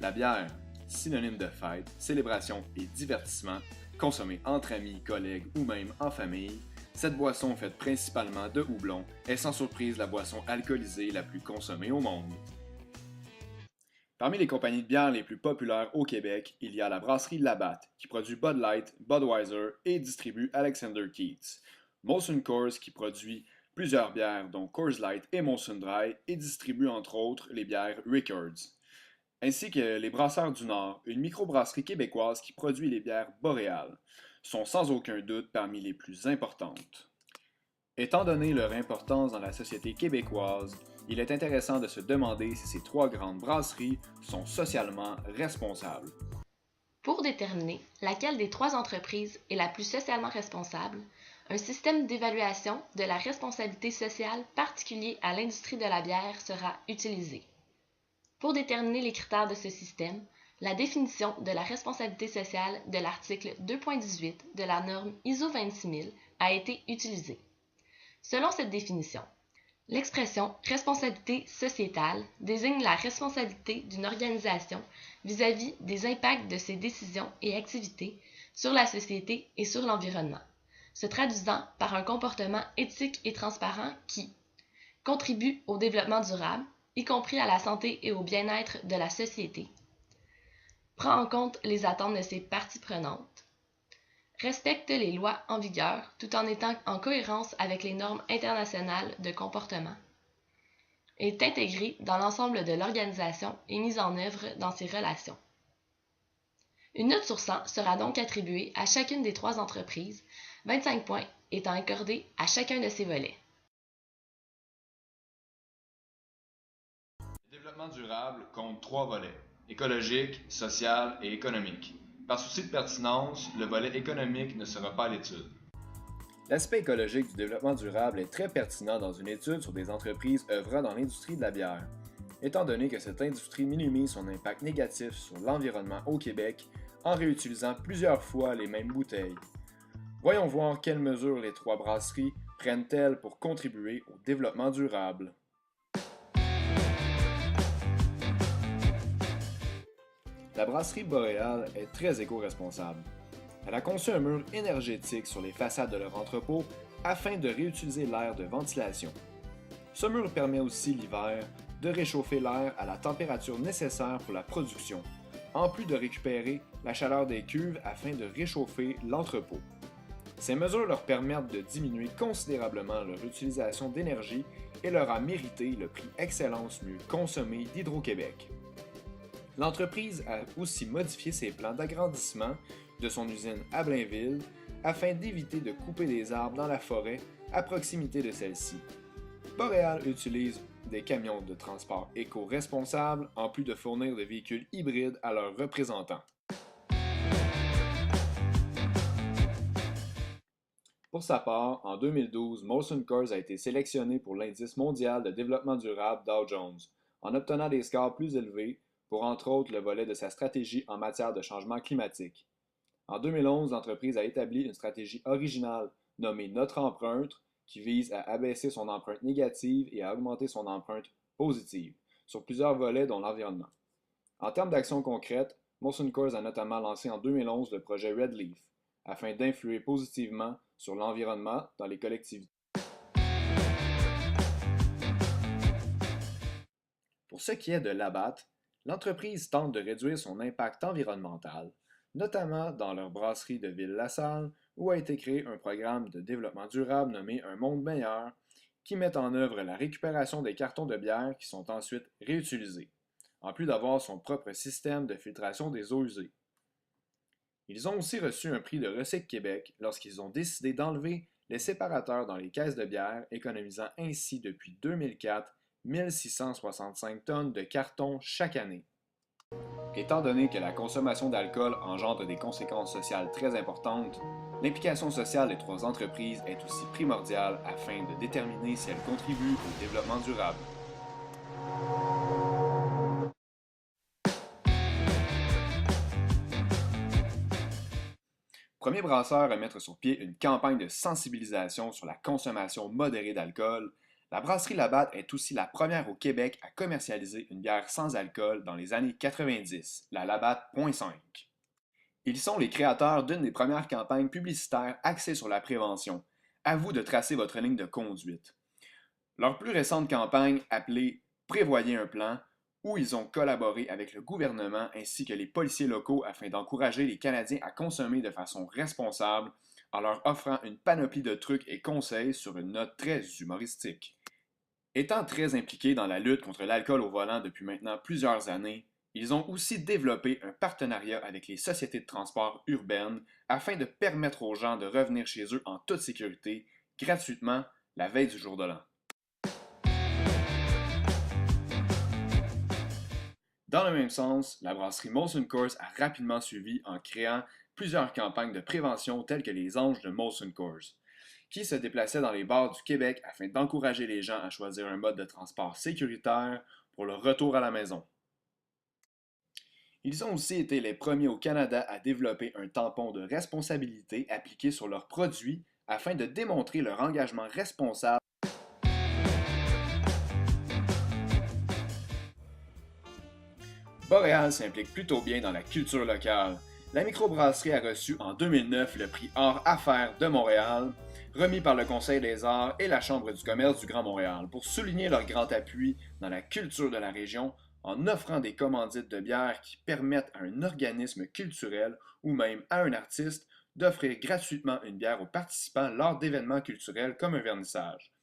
La bière, synonyme de fête, célébration et divertissement, consommée entre amis, collègues ou même en famille, cette boisson faite principalement de houblon est sans surprise la boisson alcoolisée la plus consommée au monde. Parmi les compagnies de bière les plus populaires au Québec, il y a la brasserie Labatt, qui produit Bud Light, Budweiser et distribue Alexander Keith's. Molson Coors, qui produit plusieurs bières, dont Coors Light et Molson Dry, et distribue entre autres les bières Rickards. Ainsi que les Brasseurs du Nord, une microbrasserie québécoise qui produit les bières Boréal, sont sans aucun doute parmi les plus importantes. Étant donné leur importance dans la société québécoise, il est intéressant de se demander si ces trois grandes brasseries sont socialement responsables. Pour déterminer laquelle des trois entreprises est la plus socialement responsable, un système d'évaluation de la responsabilité sociale particulier à l'industrie de la bière sera utilisé. Pour déterminer les critères de ce système, la définition de la responsabilité sociale de l'article 2.18 de la norme ISO 26000 a été utilisée. Selon cette définition, l'expression responsabilité sociétale désigne la responsabilité d'une organisation vis-à-vis des impacts de ses décisions et activités sur la société et sur l'environnement, se traduisant par un comportement éthique et transparent qui contribue au développement durable, y compris à la santé et au bien-être de la société, prend en compte les attentes de ses parties prenantes, respecte les lois en vigueur tout en étant en cohérence avec les normes internationales de comportement, est intégré dans l'ensemble de l'organisation et mise en œuvre dans ses relations. Une note sur 100 sera donc attribuée à chacune des trois entreprises, 25 points étant accordés à chacun de ces volets. Le développement durable compte trois volets, écologique, social et économique. Par souci de pertinence, le volet économique ne sera pas à l'étude. L'aspect écologique du développement durable est très pertinent dans une étude sur des entreprises œuvrant dans l'industrie de la bière, étant donné que cette industrie minimise son impact négatif sur l'environnement au Québec en réutilisant plusieurs fois les mêmes bouteilles. Voyons voir quelles mesures les trois brasseries prennent-elles pour contribuer au développement durable. La brasserie Boréal est très éco-responsable. Elle a conçu un mur énergétique sur les façades de leur entrepôt afin de réutiliser l'air de ventilation. Ce mur permet aussi l'hiver de réchauffer l'air à la température nécessaire pour la production, en plus de récupérer la chaleur des cuves afin de réchauffer l'entrepôt. Ces mesures leur permettent de diminuer considérablement leur utilisation d'énergie et leur a mérité le prix Excellence mieux consommé d'Hydro-Québec. L'entreprise a aussi modifié ses plans d'agrandissement de son usine à Blainville afin d'éviter de couper des arbres dans la forêt à proximité de celle-ci. Boréal utilise des camions de transport éco-responsables en plus de fournir des véhicules hybrides à leurs représentants. Pour sa part, en 2012, Molson Coors a été sélectionné pour l'indice mondial de développement durable Dow Jones, en obtenant des scores plus élevés pour entre autres le volet de sa stratégie en matière de changement climatique. En 2011, l'entreprise a établi une stratégie originale nommée Notre empreinte qui vise à abaisser son empreinte négative et à augmenter son empreinte positive sur plusieurs volets dont l'environnement. En termes d'actions concrètes, Molson Coors a notamment lancé en 2011 le projet Red Leaf afin d'influer positivement sur l'environnement dans les collectivités. Pour ce qui est de Labatt, l'entreprise tente de réduire son impact environnemental, notamment dans leur brasserie de Ville-la-Salle, où a été créé un programme de développement durable nommé Un monde meilleur, qui met en œuvre la récupération des cartons de bière qui sont ensuite réutilisés, en plus d'avoir son propre système de filtration des eaux usées. Ils ont aussi reçu un prix de Recycle Québec lorsqu'ils ont décidé d'enlever les séparateurs dans les caisses de bière, économisant ainsi depuis 2004 1665 tonnes de carton chaque année. Étant donné que la consommation d'alcool engendre des conséquences sociales très importantes, l'implication sociale des trois entreprises est aussi primordiale afin de déterminer si elles contribuent au développement durable. Premier brasseur à mettre sur pied une campagne de sensibilisation sur la consommation modérée d'alcool, La brasserie Labatt est aussi la première au Québec à commercialiser une bière sans alcool dans les années 90, la Labatt .5. Ils sont les créateurs d'une des premières campagnes publicitaires axées sur la prévention. À vous de tracer votre ligne de conduite. Leur plus récente campagne, appelée Prévoyez un plan, où ils ont collaboré avec le gouvernement ainsi que les policiers locaux afin d'encourager les Canadiens à consommer de façon responsable en leur offrant une panoplie de trucs et conseils sur une note très humoristique. Étant très impliqués dans la lutte contre l'alcool au volant depuis maintenant plusieurs années, ils ont aussi développé un partenariat avec les sociétés de transport urbaines afin de permettre aux gens de revenir chez eux en toute sécurité, gratuitement, la veille du jour de l'an. Dans le même sens, la brasserie Molson Coors a rapidement suivi en créant plusieurs campagnes de prévention telles que les Anges de Molson Coors, qui se déplaçaient dans les bars du Québec afin d'encourager les gens à choisir un mode de transport sécuritaire pour le retour à la maison. Ils ont aussi été les premiers au Canada à développer un tampon de responsabilité appliqué sur leurs produits afin de démontrer leur engagement responsable. Boréal s'implique plutôt bien dans la culture locale. La microbrasserie a reçu en 2009 le prix Art Affaires de Montréal, remis par le Conseil des arts et la Chambre du commerce du Grand Montréal, pour souligner leur grand appui dans la culture de la région en offrant des commandites de bière qui permettent à un organisme culturel ou même à un artiste d'offrir gratuitement une bière aux participants lors d'événements culturels comme un vernissage.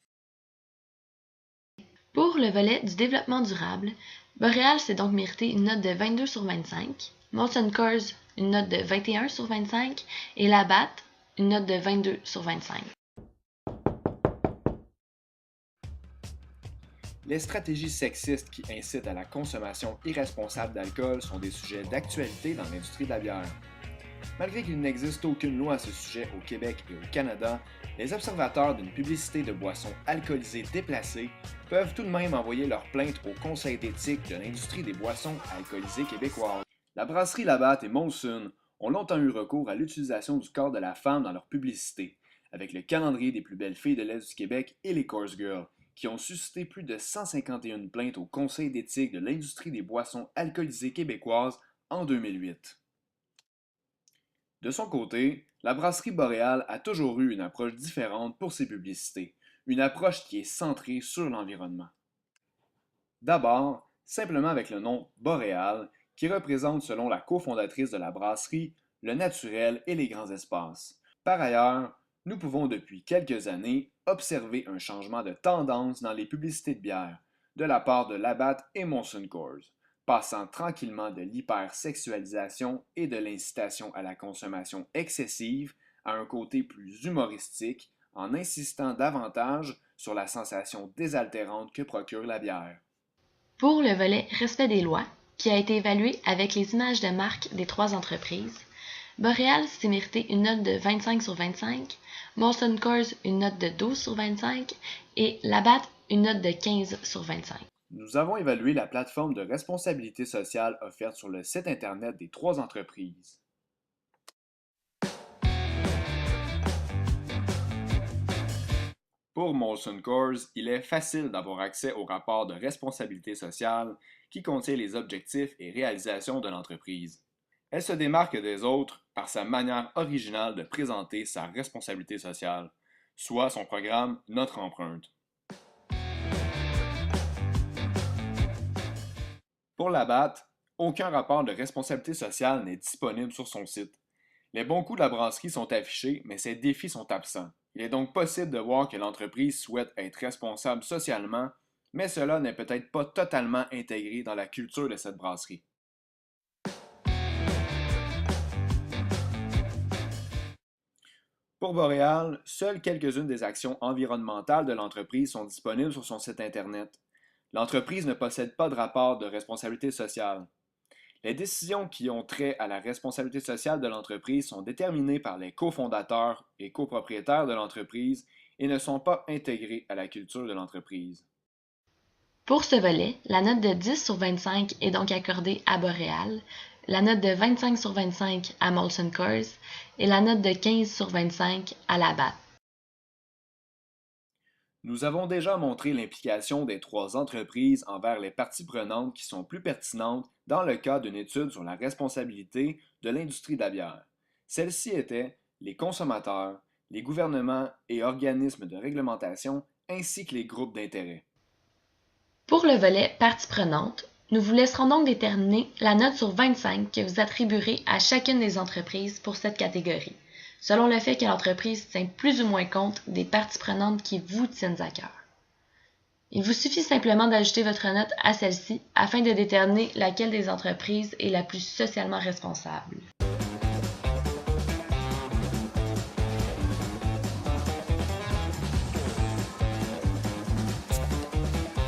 Pour le volet du développement durable, Boréal s'est donc mérité une note de 22 sur 25, Molson Coors une note de 21 sur 25 et Labatt une note de 22 sur 25. Les stratégies sexistes qui incitent à la consommation irresponsable d'alcool sont des sujets d'actualité dans l'industrie de la bière. Malgré qu'il n'existe aucune loi à ce sujet au Québec et au Canada, les observateurs d'une publicité de boissons alcoolisées déplacées peuvent tout de même envoyer leur plainte au Conseil d'éthique de l'industrie des boissons alcoolisées québécoises. La brasserie Labatt et Molson ont longtemps eu recours à l'utilisation du corps de la femme dans leur publicité, avec le calendrier des plus belles filles de l'Est du Québec et les Coors Girls, qui ont suscité plus de 151 plaintes au Conseil d'éthique de l'industrie des boissons alcoolisées québécoises en 2008. De son côté, la brasserie Boréal a toujours eu une approche différente pour ses publicités, une approche qui est centrée sur l'environnement. D'abord, simplement avec le nom Boréal, qui représente, selon la cofondatrice de la brasserie, le naturel et les grands espaces. Par ailleurs, nous pouvons depuis quelques années observer un changement de tendance dans les publicités de bière, de la part de Labatt et Molson Coors, passant tranquillement de l'hypersexualisation et de l'incitation à la consommation excessive à un côté plus humoristique en insistant davantage sur la sensation désaltérante que procure la bière. Pour le volet respect des lois, qui a été évalué avec les images de marque des trois entreprises, Boréal s'est mérité une note de 25 sur 25, Molson Coors une note de 12 sur 25 et Labatt une note de 15 sur 25. Nous avons évalué la plateforme de responsabilité sociale offerte sur le site Internet des trois entreprises. Pour Molson Coors, il est facile d'avoir accès au rapport de responsabilité sociale qui contient les objectifs et réalisations de l'entreprise. Elle se démarque des autres par sa manière originale de présenter sa responsabilité sociale, soit son programme Notre empreinte. Pour Labatt, aucun rapport de responsabilité sociale n'est disponible sur son site. Les bons coups de la brasserie sont affichés, mais ses défis sont absents. Il est donc possible de voir que l'entreprise souhaite être responsable socialement, mais cela n'est peut-être pas totalement intégré dans la culture de cette brasserie. Pour Boréal, seules quelques-unes des actions environnementales de l'entreprise sont disponibles sur son site Internet. L'entreprise ne possède pas de rapport de responsabilité sociale. Les décisions qui ont trait à la responsabilité sociale de l'entreprise sont déterminées par les cofondateurs et copropriétaires de l'entreprise et ne sont pas intégrées à la culture de l'entreprise. Pour ce volet, la note de 10 sur 25 est donc accordée à Boréal, la note de 25 sur 25 à Molson Coors et la note de 15 sur 25 à Labatt. Nous avons déjà montré l'implication des trois entreprises envers les parties prenantes qui sont plus pertinentes dans le cas d'une étude sur la responsabilité de l'industrie de la bière. Celles-ci étaient les consommateurs, les gouvernements et organismes de réglementation, ainsi que les groupes d'intérêt. Pour le volet parties prenantes, nous vous laisserons donc déterminer la note sur 25 que vous attribuerez à chacune des entreprises pour cette catégorie, selon le fait que l'entreprise tient plus ou moins compte des parties prenantes qui vous tiennent à cœur. Il vous suffit simplement d'ajouter votre note à celle-ci afin de déterminer laquelle des entreprises est la plus socialement responsable.